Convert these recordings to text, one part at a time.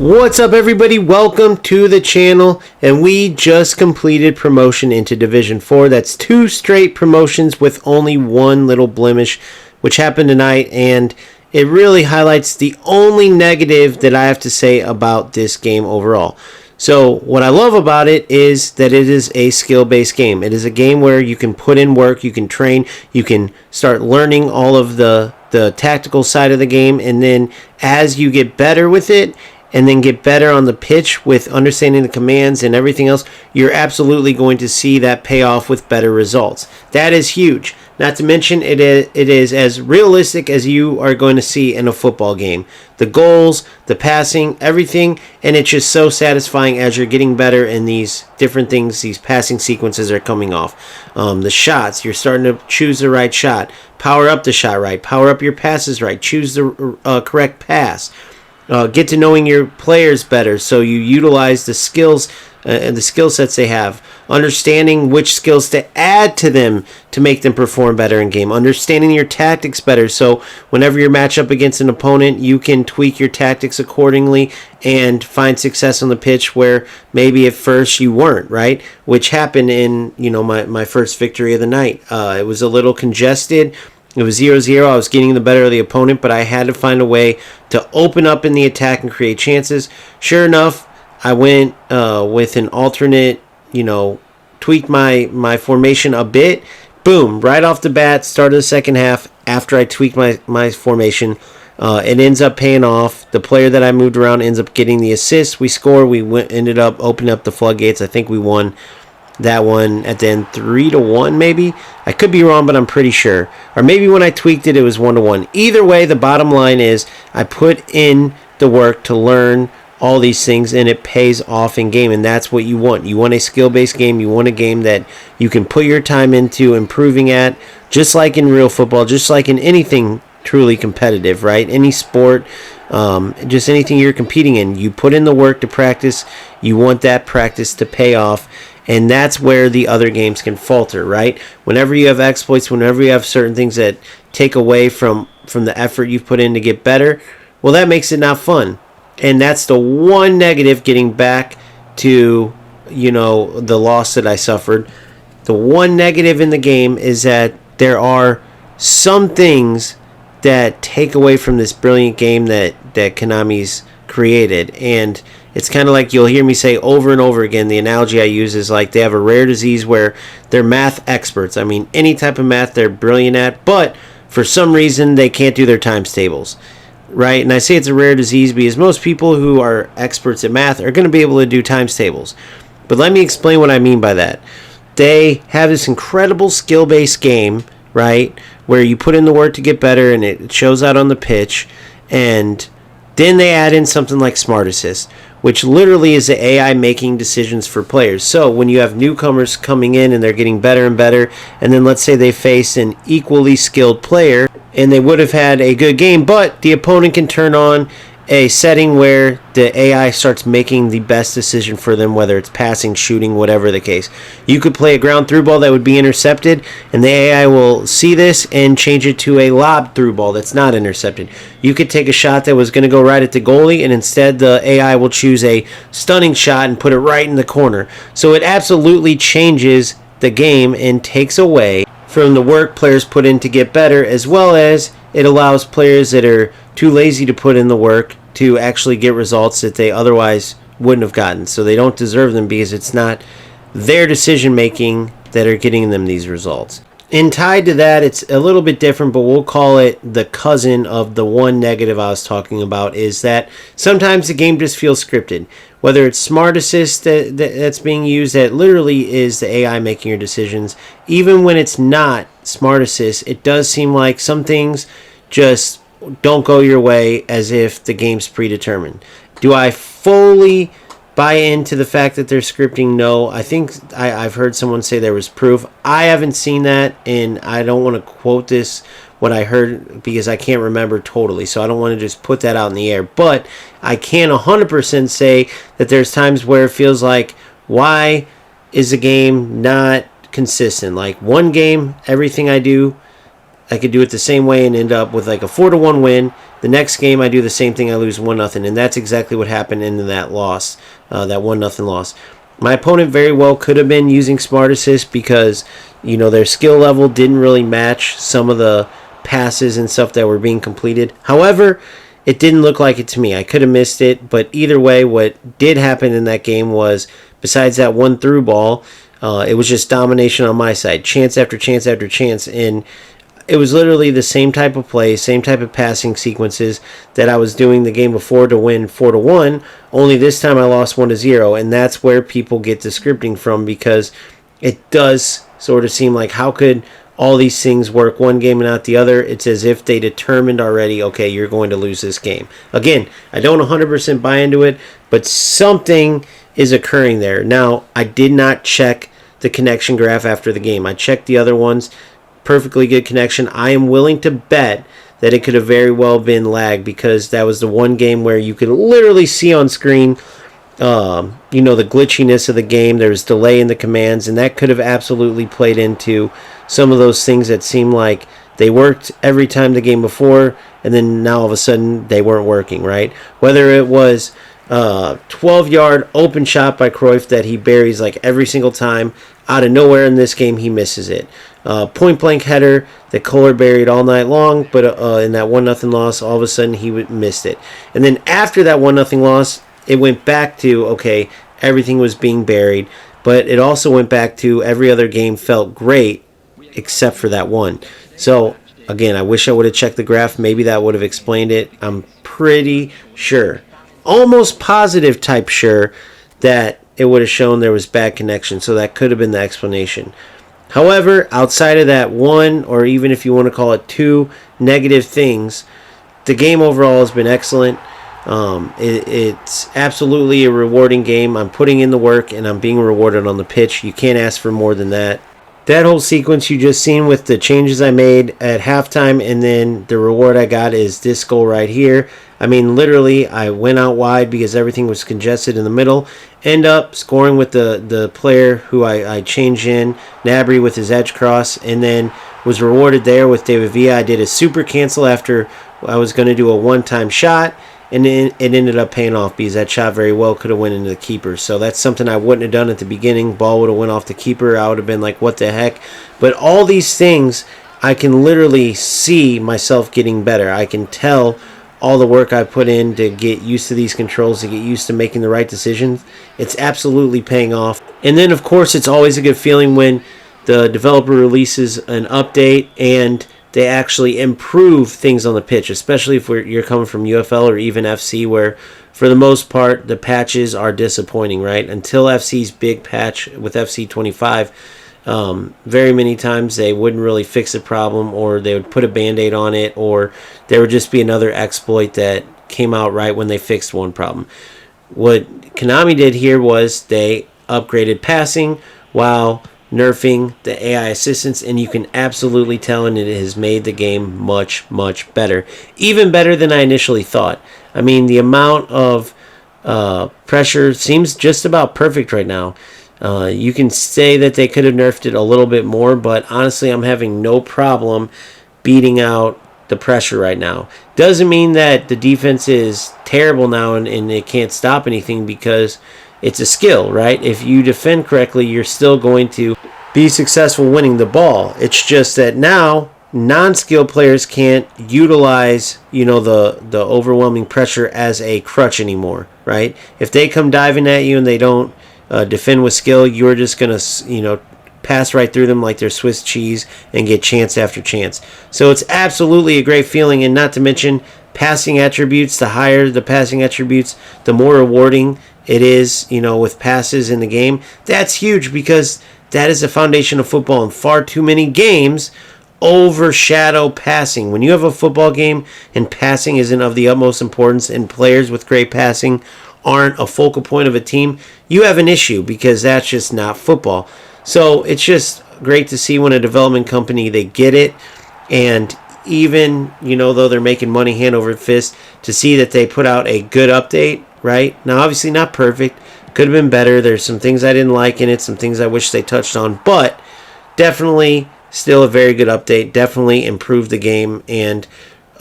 What's up, everybody? Welcome to the channel, and we just completed promotion into Division 4. That's 2 straight promotions with only one little blemish, which happened tonight, and it really highlights the only negative that I have to say about this game overall. So what I love about it is that it is a skill-based game. It is a game where you can put in work, you can train, you can start learning all of the tactical side of the game, and then as you get better with it, and then get better on the pitch with understanding the commands and everything else, you're absolutely going to see that pay off with better results. That is huge. Not to mention, it is as realistic as you are going to see in a football game. The goals, the passing, everything, and it's just so satisfying as you're getting better in these different things. These passing sequences are coming off. The shots, you're starting to choose the right shot. Power up the shot right. Power up your passes right. Choose the correct pass. Get to knowing your players better, so you utilize the skills and the skill sets they have. Understanding which skills to add to them to make them perform better in game. Understanding your tactics better, so whenever you're matched up against an opponent, you can tweak your tactics accordingly and find success on the pitch where maybe at first you weren't, right? Which happened in my first victory of the night. It was a little congested. It was 0-0. I was getting the better of the opponent, but I had to find a way to open up in the attack and create chances. Sure enough, I went with an alternate, tweaked my formation a bit. Boom, right off the bat, start of the second half, after I tweaked my formation, it ends up paying off. The player that I moved around ends up getting the assist. We score. Ended up opening up the floodgates. I think we won that one at the end 3-1 maybe. I could be wrong, but I'm pretty sure. Or maybe when I tweaked it, it was 1-1. Either way, the bottom line is I put in the work to learn all these things, and it pays off in game, and that's what you want. You want a skill-based game. You want a game that you can put your time into improving at, just like in real football, just like in anything truly competitive, right? Any sport, just anything you're competing in. You put in the work to practice. You want that practice to pay off. And that's where the other games can falter, right? Whenever you have exploits, whenever you have certain things that take away from the effort you've put in to get better, well, that makes it not fun. And that's the one negative, getting back to, the loss that I suffered. The one negative in the game is that there are some things that take away from this brilliant game that Konami's created. And it's kind of like you'll hear me say over and over again, the analogy I use is like they have a rare disease where they're math experts. I mean, any type of math they're brilliant at, but for some reason they can't do their times tables, right? And I say it's a rare disease because most people who are experts at math are going to be able to do times tables. But let me explain what I mean by that. They have this incredible skill-based game, right, where you put in the work to get better and it shows out on the pitch, and then they add in something like Smart Assist, which literally is the AI making decisions for players. So when you have newcomers coming in and they're getting better and better, and then let's say they face an equally skilled player and they would have had a good game, but the opponent can turn on a setting where the AI starts making the best decision for them, whether it's passing, shooting, whatever the case. You could play a ground through ball that would be intercepted, and the AI will see this and change it to a lob through ball that's not intercepted. You could take a shot that was going to go right at the goalie, and instead the AI will choose a stunning shot and put it right in the corner. So it absolutely changes the game and takes away from the work players put in to get better, as well as it allows players that are too lazy to put in the work to actually get results that they otherwise wouldn't have gotten. So they don't deserve them because it's not their decision making that are getting them these results. And tied to that, it's a little bit different, but we'll call it the cousin of the one negative I was talking about, is that sometimes the game just feels scripted. Whether it's Smart Assist that's being used, that literally is the AI making your decisions. Even when it's not Smart Assist, it does seem like some things just don't go your way as if the game's predetermined. Do I fully buy into the fact that they're scripting? No. I think I've heard someone say there was proof. I haven't seen that, and I don't want to quote this, what I heard, because I can't remember totally, so I don't want to just put that out in the air. But I can 100% say that there's times where it feels like, why is the game not consistent? Like one game, everything I do, I could do it the same way and end up with like a 4-1 win. The next game I do the same thing, I lose 1-0, and that's exactly what happened in that loss, that 1-0 loss. My opponent very well could have been using Smart Assist because, their skill level didn't really match some of the passes and stuff that were being completed. However, it didn't look like it to me. I could have missed it, but either way, what did happen in that game was, besides that one through ball, it was just domination on my side, chance after chance after chance, and it was literally the same type of play, same type of passing sequences that I was doing the game before to win 4-1, only this time I lost 1-0, and that's where people get the scripting from, because it does sort of seem like, how could all these things work one game and not the other? It's as if they determined already, okay, you're going to lose this game. Again, I don't 100% buy into it, but something is occurring there. Now, I did not check the connection graph after the game. I checked the other ones. Perfectly good connection. I am willing to bet that it could have very well been lag, because that was the one game where you could literally see on screen the glitchiness of the game. There was delay in the commands, and that could have absolutely played into some of those things that seemed like they worked every time the game before, and then now all of a sudden they weren't working, right? Whether it was 12-yard open shot by Cruyff that he buries like every single time, out of nowhere in this game he misses it. Point-blank header that Kohler buried all night long, but in that 1-0 loss, all of a sudden he missed it. And then after that 1-0 loss, it went back to, okay, everything was being buried, but it also went back to every other game felt great except for that one. So, again, I wish I would have checked the graph. Maybe that would have explained it. I'm pretty sure, almost positive type sure, that it would have shown there was bad connection, so that could have been the explanation. However, outside of that one, or even if you want to call it two negative things, the game overall has been excellent. It's absolutely a rewarding game. I'm putting in the work and I'm being rewarded on the pitch. You can't ask for more than that. That whole sequence you just seen with the changes I made at halftime, and then the reward I got is this goal right here. I mean, literally, I went out wide because everything was congested in the middle. End up scoring with the player who I changed in, Nabry, with his edge cross, and then was rewarded there with David Villa. I did a super cancel after I was going to do a one-time shot, and it ended up paying off because that shot very well could have went into the keeper. So that's something I wouldn't have done at the beginning. Ball would have went off the keeper. I would have been like, what the heck? But all these things, I can literally see myself getting better. I can tell all the work I put in to get used to these controls, to get used to making the right decisions. It's absolutely paying off. And then, of course, it's always a good feeling when the developer releases an update and they actually improve things on the pitch, especially if you're coming from UFL or even FC, where for the most part the patches are disappointing, right? Until FC's big patch with FC 25, very many times they wouldn't really fix a problem, or they would put a band-aid on it, or there would just be another exploit that came out right when they fixed one problem. What Konami did here was they upgraded passing while nerfing the AI assistance, and you can absolutely tell, and it has made the game much, much better. Even better than I initially thought. I mean, the amount of pressure seems just about perfect right now. You can say that they could have nerfed it a little bit more, but honestly, I'm having no problem beating out the pressure right now. Doesn't mean that the defense is terrible now and it can't stop anything, because it's a skill, right? If you defend correctly, you're still going to be successful winning the ball. It's just that now non-skilled players can't utilize, the overwhelming pressure as a crutch anymore, right? If they come diving at you and they don't defend with skill, you're just going to, pass right through them like they're Swiss cheese and get chance after chance. So it's absolutely a great feeling, and not to mention passing attributes. The higher the passing attributes, the more rewarding it is, with passes in the game. That's huge, because that is the foundation of football, and far too many games overshadow passing. When you have a football game and passing isn't of the utmost importance, and players with great passing aren't a focal point of a team, you have an issue, because that's just not football. So it's just great to see when a development company, they get it, and even, though they're making money hand over fist, to see that they put out a good update, right? Now, obviously not perfect. Could have been better. There's some things I didn't like in it, some things I wish they touched on, but definitely still a very good update. Definitely improved the game, and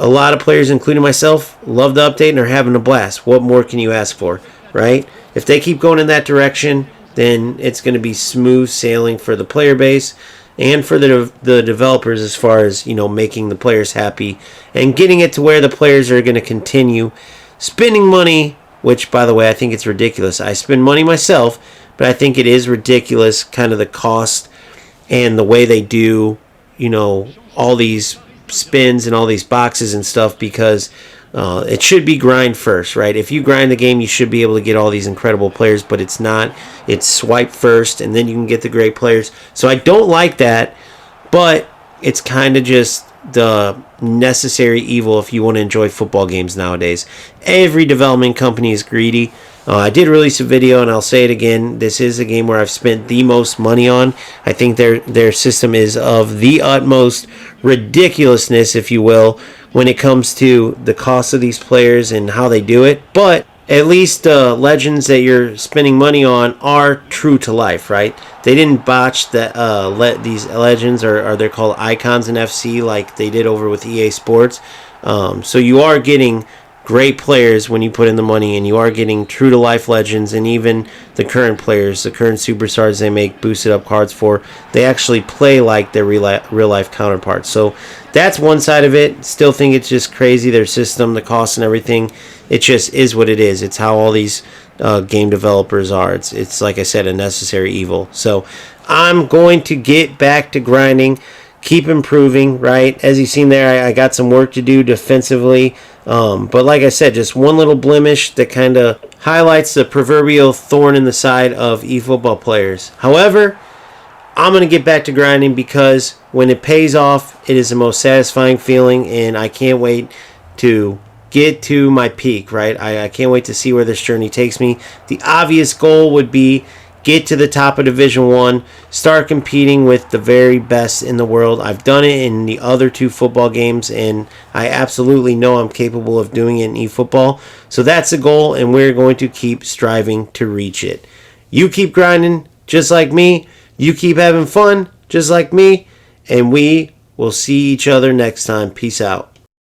a lot of players, including myself, love the update and are having a blast. What more can you ask for, right? If they keep going in that direction, then it's going to be smooth sailing for the player base and for the developers, as far as, you know, making the players happy and getting it to where the players are going to continue spending money, which, by the way, I think it's ridiculous. I spend money myself, but I think it is ridiculous, kind of the cost and the way they do, you know, all these spins and all these boxes and stuff, because it should be grind first, right? If you grind the game, you should be able to get all these incredible players, but it's not. It's swipe first, and then you can get the great players. So I don't like that, but it's kind of just the necessary evil if you want to enjoy football games nowadays. Every development company is greedy. I did release a video, and I'll say it again. This is a game where I've spent the most money on. I think their system is of the utmost ridiculousness, if you will, when it comes to the cost of these players and how they do it. But at least legends that you're spending money on are true to life, right? They didn't botch these legends, or they're called icons in FC, like they did over with EA Sports. So you are getting great players when you put in the money, and you are getting true to life legends, and even the current players, the current superstars they make boosted up cards for, they actually play like their real life counterparts. So that's one side of it. Still think it's just crazy, their system, the cost and everything. It just is what it is. It's how all these game developers are. It's like I said, a necessary evil. So I'm going to get back to grinding, keep improving, right? As you've seen there, I got some work to do defensively. But like I said, just one little blemish that kind of highlights the proverbial thorn in the side of eFootball players. However, I'm going to get back to grinding, because when it pays off, it is the most satisfying feeling, and I can't wait to get to my peak, right? I can't wait to see where this journey takes me. The obvious goal would be get to the top of Division 1, start competing with the very best in the world. I've done it in the other 2 football games, and I absolutely know I'm capable of doing it in eFootball. So that's the goal, and we're going to keep striving to reach it. You keep grinding just like me. You keep having fun just like me, and we will see each other next time. Peace out.